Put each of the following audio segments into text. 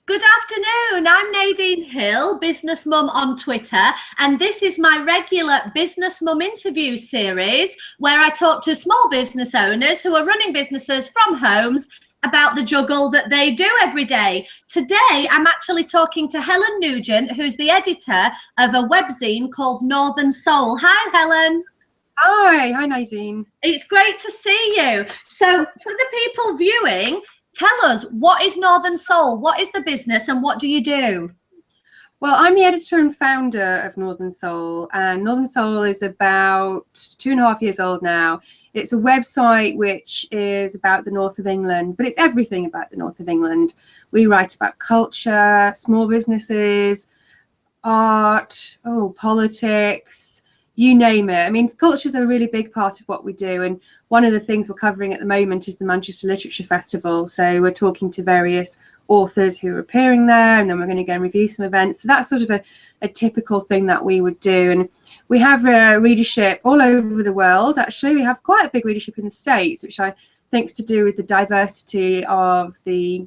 Good afternoon. I'm Nadine Hill, Business Mum on Twitter, and this is my regular Business Mum interview series where I talk to small business owners who are running businesses from homes about the juggle that they do every day. Today, I'm actually talking to Helen Nugent, who's the editor of a webzine called Northern Soul. Hi, Helen. Hi Nadine. It's great to see you. So for the people viewing, tell us, what is Northern Soul? What is the business and what do you do? Well, I'm the editor and founder of Northern Soul, and Northern Soul is about 2.5 years old now. It's a website which is about the north of England, but it's everything about the north of England. We write about culture, small businesses, art, politics, you name it. I mean, culture is a really big part of what we do, and one of the things we're covering at the moment is the Manchester Literature Festival. So we're talking to various authors who are appearing there, and then we're going to go and review some events. So that's sort of a typical thing that we would do. And we have readership all over the world. Actually, we have quite a big readership in the States, which I think is to do with the diversity of the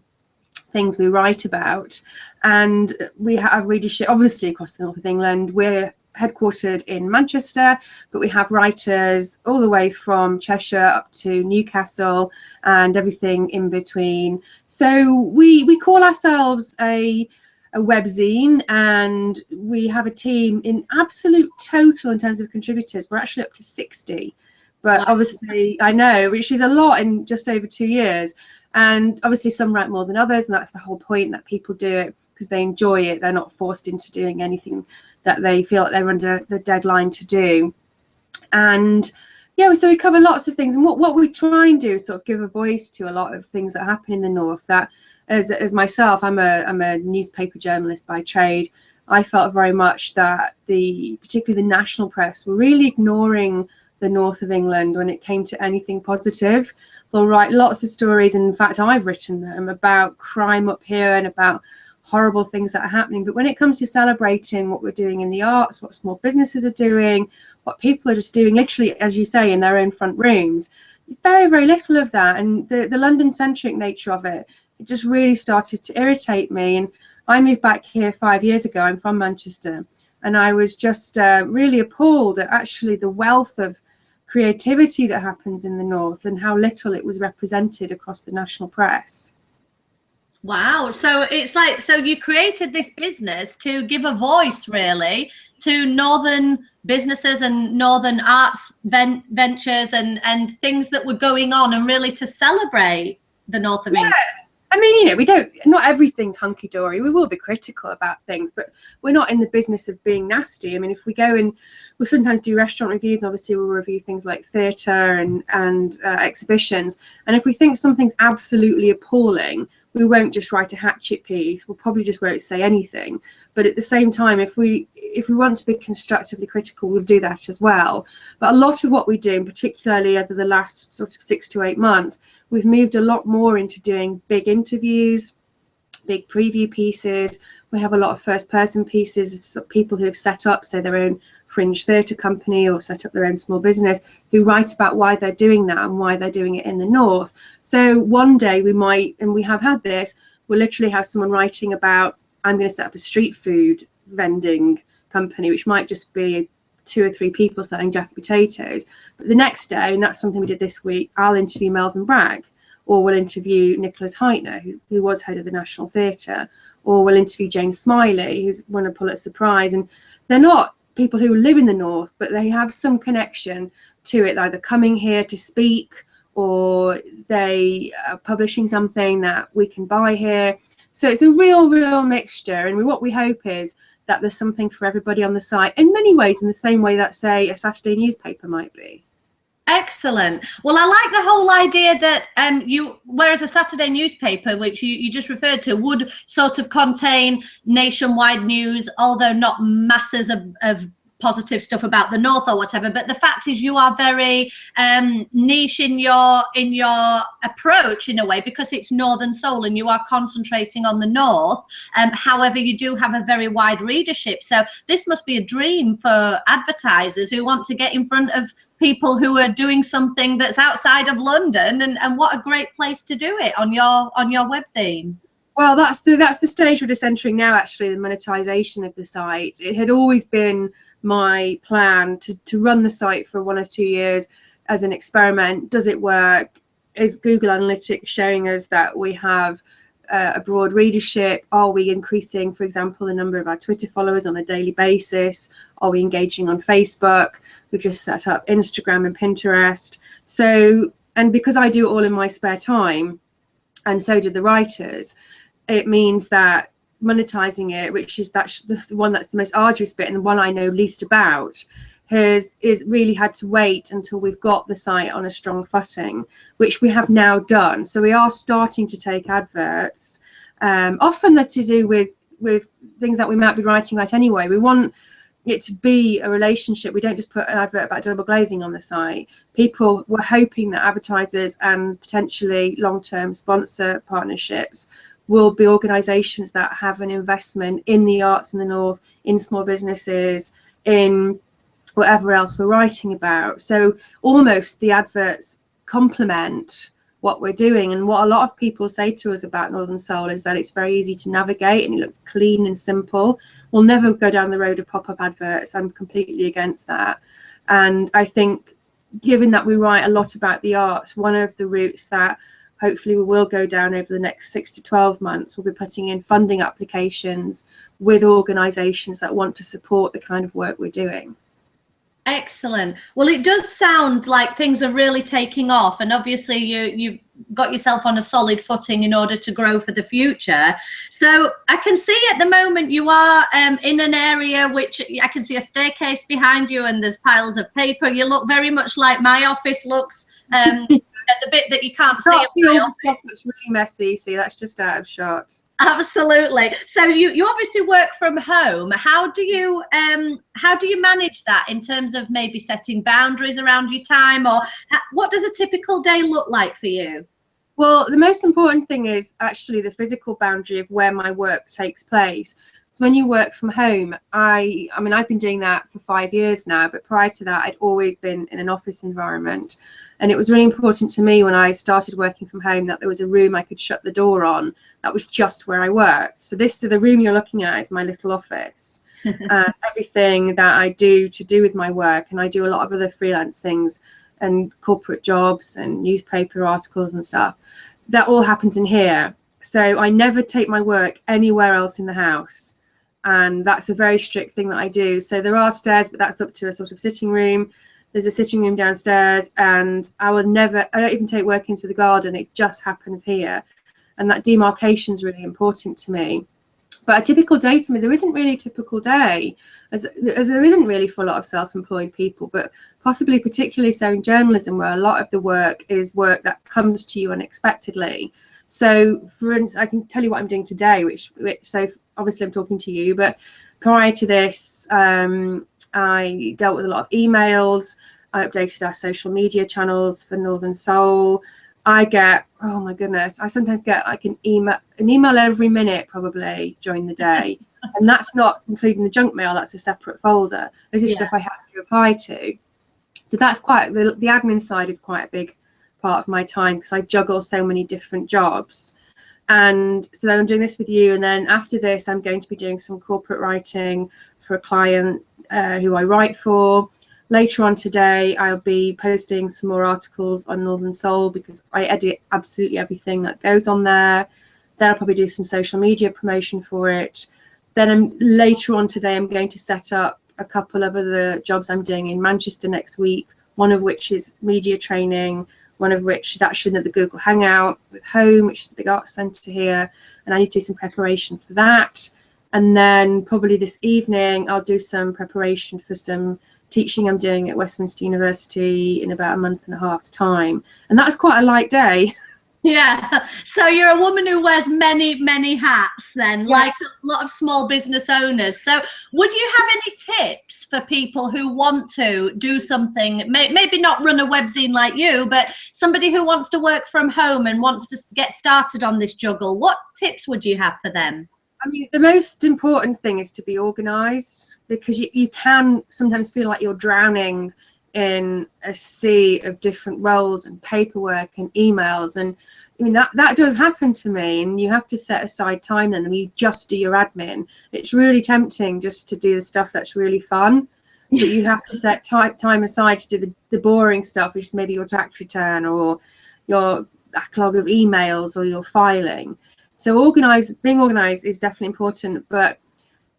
things we write about. And we have readership obviously across the north of England. We're headquartered in Manchester, but we have writers all the way from Cheshire up to Newcastle and everything in between. So we call ourselves a webzine, and we have a team in absolute total in terms of contributors. We're actually up to 60, but wow. Obviously I know, which is a lot in just over 2 years. And obviously some write more than others, and that's the whole point, that people do it because they enjoy it. They're not forced into doing anything that they feel like they're under the deadline to do. And yeah, so we cover lots of things. And what we try and do is sort of give a voice to a lot of things that happen in the north. That as myself, I'm a newspaper journalist by trade. I felt very much that particularly the national press were really ignoring the north of England when it came to anything positive. They'll write lots of stories, and in fact I've written them about crime up here and about horrible things that are happening. But when it comes to celebrating what we're doing in the arts, what small businesses are doing, what people are just doing literally, as you say, in their own front rooms, very, very little of that. And the London-centric nature of it just really started to irritate me. And I moved back here 5 years ago. I'm from Manchester, and I was just really appalled at actually the wealth of creativity that happens in the north and how little it was represented across the national press. Wow. So it's like, so you created this business to give a voice really to northern businesses and northern arts ventures and things that were going on, and really to celebrate the north of England. I mean, not everything's hunky-dory. We will be critical about things, but we're not in the business of being nasty. I mean, if we go and we'll sometimes do restaurant reviews, obviously we'll review things like theatre and exhibitions. And if we think something's absolutely appalling, we won't just write a hatchet piece. We'll probably just won't say anything. But at the same time, if we want to be constructively critical, we'll do that as well. But a lot of what we do, and particularly over the last sort of 6 to 8 months, we've moved a lot more into doing big interviews, big preview pieces. We have a lot of first-person pieces of people who have set up, say, their own fringe theatre company or set up their own small business, who write about why they're doing that and why they're doing it in the north. So one day we might, and we have had this, we'll literally have someone writing about, I'm going to set up a street food vending company, which might just be 2 or 3 people selling jacket potatoes. But the next day, and that's something we did this week, I'll interview Melvyn Bragg, or we'll interview Nicholas Heitner, who was head of the National Theatre, or we'll interview Jane Smiley, who's won a Pulitzer Prize. And they're not people who live in the north, but they have some connection to it, either coming here to speak, or they are publishing something that we can buy here. So it's a real mixture. And what we hope is that there's something for everybody on the site, in many ways, in the same way that, say, a Saturday newspaper might be. Excellent. Well, I like the whole idea that whereas a Saturday newspaper, which you just referred to, would sort of contain nationwide news, although not masses of positive stuff about the north or whatever. But the fact is, you are very niche in your approach in a way, because it's Northern Soul and you are concentrating on the north. However, you do have a very wide readership. So this must be a dream for advertisers who want to get in front of people who are doing something that's outside of London, and what a great place to do it on your webzine. Well, that's the stage we're just entering now, actually, the monetization of the site. It had always been my plan to run the site for 1 or 2 years as an experiment. Does it work? Is Google Analytics showing us that we have a broad readership? Are we increasing, for example, the number of our Twitter followers on a daily basis? Are we engaging on Facebook? We've just set up Instagram and Pinterest. So, and because I do it all in my spare time, and so do the writers, it means that monetizing it, which is the one that's the most arduous bit and the one I know least about, is really had to wait until we've got the site on a strong footing, which we have now done. So we are starting to take adverts. Often they're to do with things that we might be writing about anyway. We want it to be a relationship. We don't just put an advert about double glazing on the site. People were hoping that advertisers and potentially long-term sponsor partnerships will be organisations that have an investment in the arts in the North, in small businesses, in whatever else we're writing about. So almost the adverts complement what we're doing. And what a lot of people say to us about Northern Soul is that it's very easy to navigate and it looks clean and simple. We'll never go down the road of pop-up adverts. I'm completely against that. And I think, given that we write a lot about the arts, one of the routes that hopefully we will go down over the next 6 to 12 months, we'll be putting in funding applications with organisations that want to support the kind of work we're doing. Excellent. Well, it does sound like things are really taking off, and obviously you've got yourself on a solid footing in order to grow for the future. So I can see at the moment you are in an area which I can see a staircase behind you and there's piles of paper. You look very much like my office looks. The bit that you can't see all the stuff that's really messy. See, that's just out of shot. Absolutely. So you obviously work from home. How do you manage that in terms of maybe setting boundaries around your time, or what does a typical day look like for you? Well, the most important thing is actually the physical boundary of where my work takes place. So when you work from home, I mean, I've been doing that for 5 years now, but prior to that, I'd always been in an office environment. And it was really important to me when I started working from home that there was a room I could shut the door on that was just where I worked. So the room you're looking at is my little office. And everything that I do to do with my work, and I do a lot of other freelance things and corporate jobs and newspaper articles and stuff, that all happens in here. So I never take my work anywhere else in the house. And that's a very strict thing that I do. So there are stairs, but that's up to a sort of sitting room. There's a sitting room downstairs, and I don't even take work into the garden. It just happens here. And that demarcation is really important to me. But a typical day for me, there isn't really a typical day, as there isn't really for a lot of self-employed people, but possibly particularly so in journalism, where a lot of the work is work that comes to you unexpectedly. So, for instance, I can tell you what I'm doing today, which so obviously I'm talking to you, but prior to this, I dealt with a lot of emails. I updated our social media channels for Northern Soul. I get, oh my goodness, I sometimes get like an email every minute probably during the day. And that's not including the junk mail, that's a separate folder. This is stuff I have to reply to. So that's quite, the admin side is quite a big part of my time because I juggle so many different jobs. And so then I'm doing this with you, and then after this I'm going to be doing some corporate writing for a client who I write for. Later on today I'll be posting some more articles on Northern Soul because I edit absolutely everything that goes on there. Then I'll probably do some social media promotion for it. Then later on today I'm going to set up a couple of other jobs I'm doing in Manchester next week, one of which is media training, one of which is actually the Google Hangout with Home, which is the big arts centre here, and I need to do some preparation for that. And then probably this evening I'll do some preparation for some teaching I'm doing at Westminster University in about a month and a half's time, and that's quite a light day. Yeah, so you're a woman who wears many hats then, like a lot of small business owners. So would you have any tips for people who want to do something, maybe not run a webzine like you, but somebody who wants to work from home and wants to get started on this juggle? What tips would you have for them? I mean, the most important thing is to be organised, because you can sometimes feel like you're drowning in a sea of different roles and paperwork and emails. And I mean, that does happen to me, and you have to set aside time then, and you just do your admin. It's really tempting just to do the stuff that's really fun, but you have to set time aside to do the boring stuff, which is maybe your tax return or your backlog of emails or your filing. So being organized is definitely important, but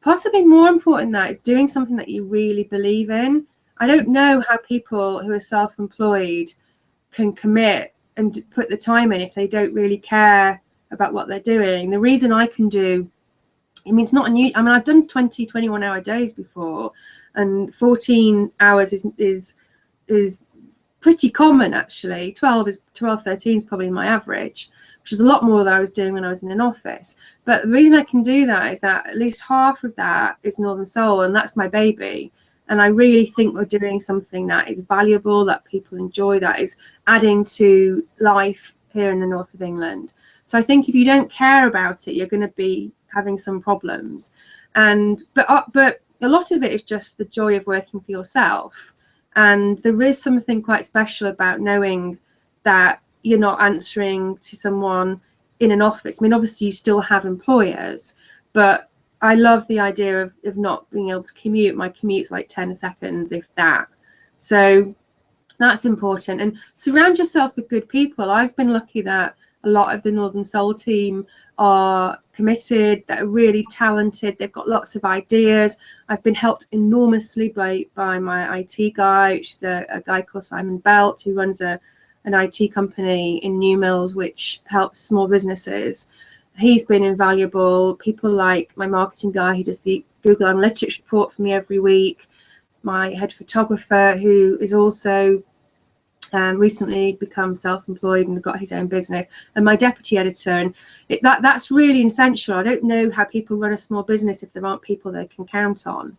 possibly more important than that is doing something that you really believe in. I don't know how people who are self-employed can commit and put the time in if they don't really care about what they're doing. The reason I can do, I mean, it's not new. I mean, I've done 20, 21-hour days before, and 14 hours is pretty common actually. 12, 13 is probably my average, which is a lot more than I was doing when I was in an office. But the reason I can do that is that at least half of that is Northern Soul, and that's my baby. And I really think we're doing something that is valuable, that people enjoy, that is adding to life here in the north of England. So I think if you don't care about it, you're going to be having some problems. But a lot of it is just the joy of working for yourself. And there is something quite special about knowing that you're not answering to someone in an office. I mean, obviously you still have employers, but I love the idea of not being able to commute. My commute's like 10 seconds, if that. So that's important. And surround yourself with good people. I've been lucky that a lot of the Northern Soul team are committed, that are really talented. They've got lots of ideas. I've been helped enormously by my IT guy, which is a guy called Simon Belt, who runs an IT company in Newmilns, which helps small businesses. He's been invaluable. People like my marketing guy who does the Google Analytics report for me every week, my head photographer who is also recently become self-employed and got his own business, and my deputy editor. And that's really essential. I don't know how people run a small business if there aren't people they can count on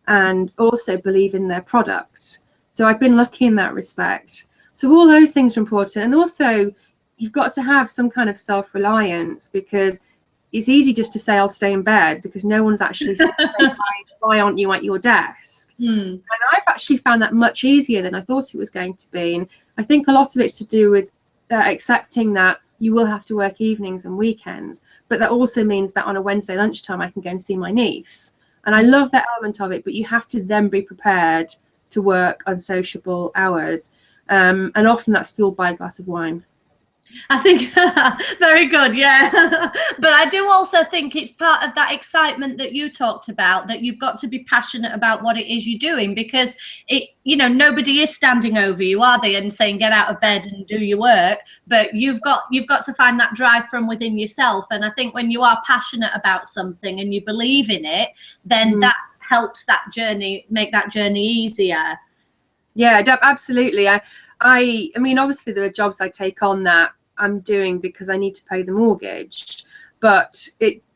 and also believe in their product. So I've been lucky in that respect. So all those things are important. And also you've got to have some kind of self-reliance, because it's easy just to say I'll stay in bed, because no one's actually saying why aren't you at your desk? And I've actually found that much easier than I thought it was going to be. And I think a lot of it's to do with accepting that you will have to work evenings and weekends, but that also means that on a Wednesday lunchtime I can go and see my niece. And I love that element of it, but you have to then be prepared to work unsociable hours. And often that's fueled by a glass of wine. I think very good, yeah. But I do also think it's part of that excitement that you talked about, that you've got to be passionate about what it is you're doing, because nobody is standing over you, are they, and saying get out of bed and do your work. But you've got to find that drive from within yourself. And I think when you are passionate about something and you believe in it, then that helps that journey, make that journey easier. Yeah, absolutely. I mean, obviously there are jobs I take on that I'm doing because I need to pay the mortgage, but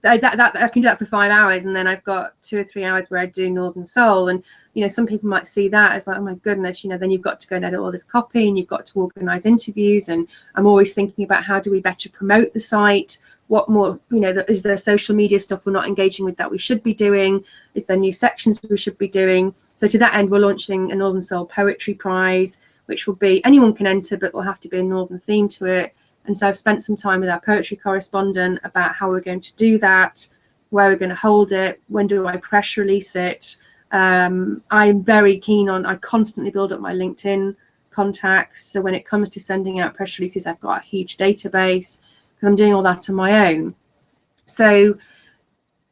I can do that for 5 hours, and then I've got 2 or 3 hours where I do Northern Soul. And some people might see that as like, oh my goodness, then you've got to go and edit all this copy, and you've got to organize interviews. And I'm always thinking about how do we better promote the site, what more, is there social media stuff we're not engaging with that we should be doing, is there new sections we should be doing. So to that end, we're launching a Northern Soul Poetry Prize, which will be, anyone can enter, but will have to be a Northern theme to it. And so I've spent some time with our poetry correspondent about how we're going to do that, where we're going to hold it, when do I press release it. I'm very keen on, I constantly build up my LinkedIn contacts. So when it comes to sending out press releases, I've got a huge database because I'm doing all that on my own. So,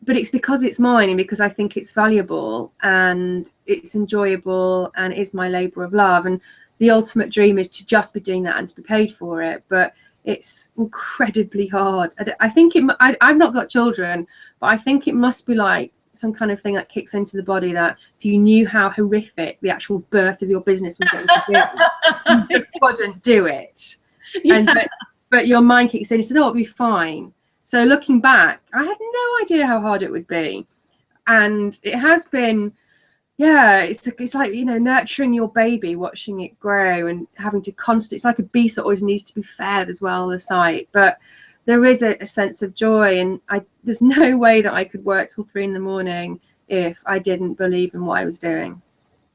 but it's because it's mine and because I think it's valuable and it's enjoyable and is my labor of love. And the ultimate dream is to just be doing that and to be paid for it. But it's incredibly hard. I think I've not got children, but I think it must be like some kind of thing that kicks into the body, that if you knew how horrific the actual birth of your business was going to be, you just wouldn't do it. Yeah. But your mind kicks in and says, oh, it'll be fine. So looking back, I had no idea how hard it would be. And it has been, yeah, it's like, nurturing your baby, watching it grow and having to constantly, it's like a beast that always needs to be fed as well, the site. But there is a sense of joy, and there's no way that I could work till 3 in the morning if I didn't believe in what I was doing.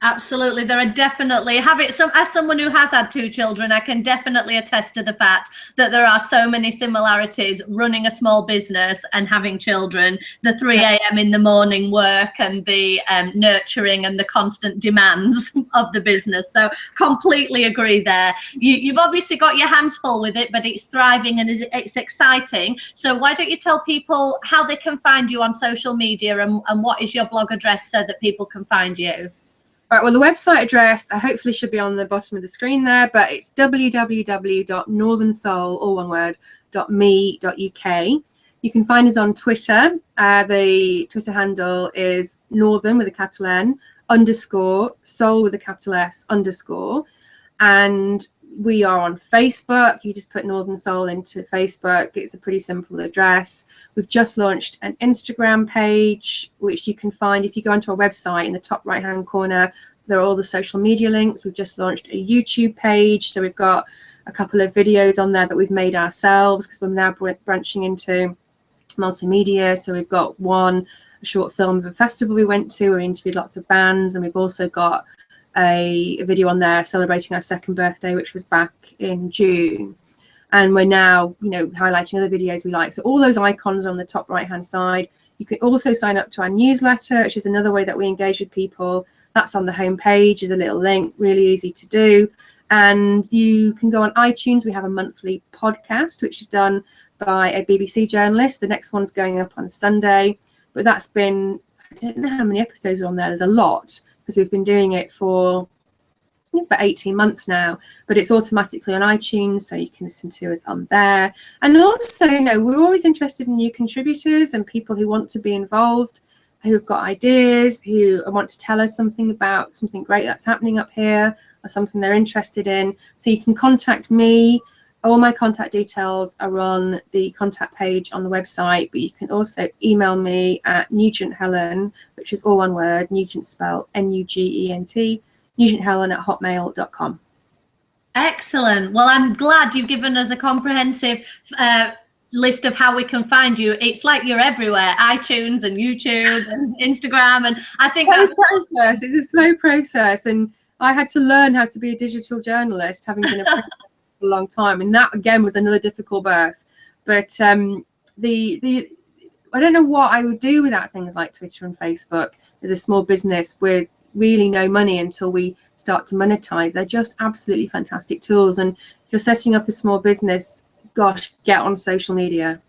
Absolutely. There are definitely, as someone who has had 2 children, I can definitely attest to the fact that there are so many similarities running a small business and having children, the 3 a.m. in the morning work and the nurturing and the constant demands of the business. So completely agree there. You've obviously got your hands full with it, but it's thriving and it's exciting. So why don't you tell people how they can find you on social media, and what is your blog address so that people can find you? Right, well, the website address hopefully should be on the bottom of the screen there, but it's www.northernsoul.me.uk. You can find us on Twitter. The Twitter handle is northern with a capital N _ soul with a capital S _. And we are on Facebook. You just put Northern Soul into Facebook. It's a pretty simple address. We've just launched an Instagram page, which you can find if you go onto our website. In the top right hand corner, there are all the social media links. We've just launched a YouTube page, so we've got a couple of videos on there that we've made ourselves, because we're now branching into multimedia. So we've got a short film of a festival we went to. We interviewed lots of bands, and we've also got a video on there celebrating our 2nd birthday, which was back in June. And we're now, highlighting other videos we like. So all those icons are on the top right hand side. You can also sign up to our newsletter, which is another way that we engage with people. That's on the home page. There's a little link, really easy to do. And you can go on iTunes. We have a monthly podcast, which is done by a BBC journalist. The next one's going up on Sunday, but that's been, I don't know how many episodes are on there. There's a lot, because we've been doing it for, I think it's about 18 months now, but it's automatically on iTunes, so you can listen to us on there. And also, we're always interested in new contributors and people who want to be involved, who have got ideas, who want to tell us something about something great that's happening up here, or something they're interested in. So you can contact me. All my contact details are on the contact page on the website, but you can also email me at Nugent Helen, which is all one word, Nugent spelled Nugent, nugenthelen@hotmail.com. Excellent. Well, I'm glad you've given us a comprehensive list of how we can find you. It's like you're everywhere, iTunes and YouTube and Instagram, and I think it's a slow process, and I had to learn how to be a digital journalist, having been a for a long time, and that again was another difficult birth. But I don't know what I would do without things like Twitter and Facebook as a small business with really no money until we start to monetize. They're just absolutely fantastic tools, and if you're setting up a small business, gosh, get on social media.